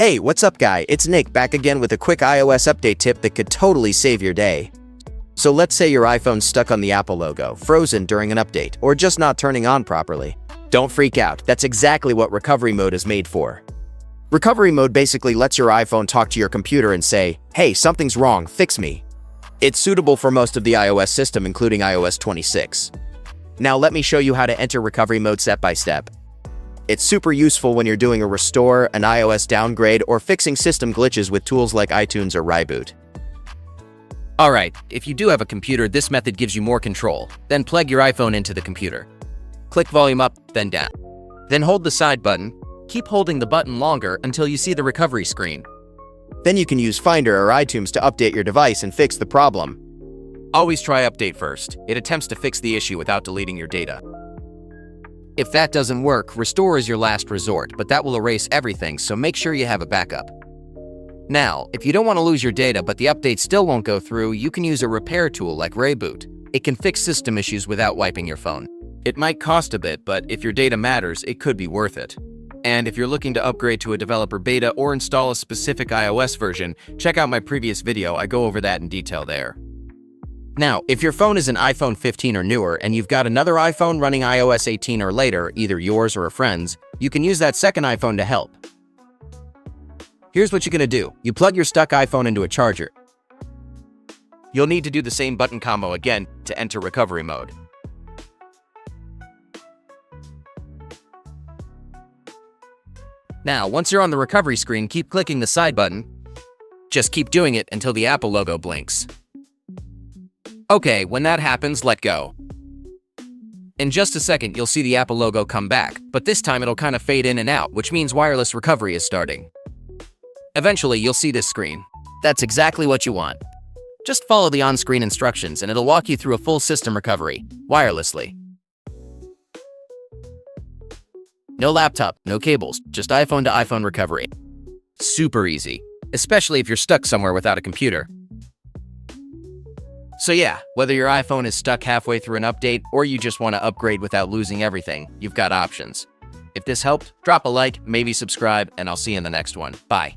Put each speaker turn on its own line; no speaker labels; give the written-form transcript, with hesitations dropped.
Hey, what's up guy? It's Nick back again with a quick iOS update tip that could totally save your day. So let's say your iPhone's stuck on the Apple logo, frozen during an update, or just not turning on properly. Don't freak out, that's exactly what recovery mode is made for. Recovery mode basically lets your iPhone talk to your computer and say, hey, something's wrong, fix me. It's suitable for most of the iOS system, including iOS 26. Now let me show you how to enter recovery mode step by step. It's super useful when you're doing a restore, an iOS downgrade, or fixing system glitches with tools like iTunes or ReiBoot.
Alright, if you do have a computer, this method gives you more control. Then plug your iPhone into the computer. Click volume up, then down. Then hold the side button. Keep holding the button longer until you see the recovery screen.
Then you can use Finder or iTunes to update your device and fix the problem.
Always try update first. It attempts to fix the issue without deleting your data. If that doesn't work, restore is your last resort, but that will erase everything, so make sure you have a backup. Now, if you don't want to lose your data but the update still won't go through, you can use a repair tool like ReiBoot. It can fix system issues without wiping your phone. It might cost a bit, but if your data matters, it could be worth it. And if you're looking to upgrade to a developer beta or install a specific iOS version, check out my previous video, I go over that in detail there. Now, if your phone is an iPhone 15 or newer and you've got another iPhone running iOS 18 or later, either yours or a friend's, you can use that second iPhone to help. Here's what you're gonna do. You plug your stuck iPhone into a charger. You'll need to do the same button combo again to enter recovery mode. Now, once you're on the recovery screen, keep clicking the side button. Just keep doing it until the Apple logo blinks. Okay, when that happens, let go. In just a second, you'll see the Apple logo come back, but this time it'll kind of fade in and out, which means wireless recovery is starting. Eventually, you'll see this screen. That's exactly what you want. Just follow the on-screen instructions and it'll walk you through a full system recovery, wirelessly. No laptop, no cables, just iPhone to iPhone recovery. Super easy, especially if you're stuck somewhere without a computer. So yeah, whether your iPhone is stuck halfway through an update or you just want to upgrade without losing everything, you've got options. If this helped, drop a like, maybe subscribe, and I'll see you in the next one. Bye.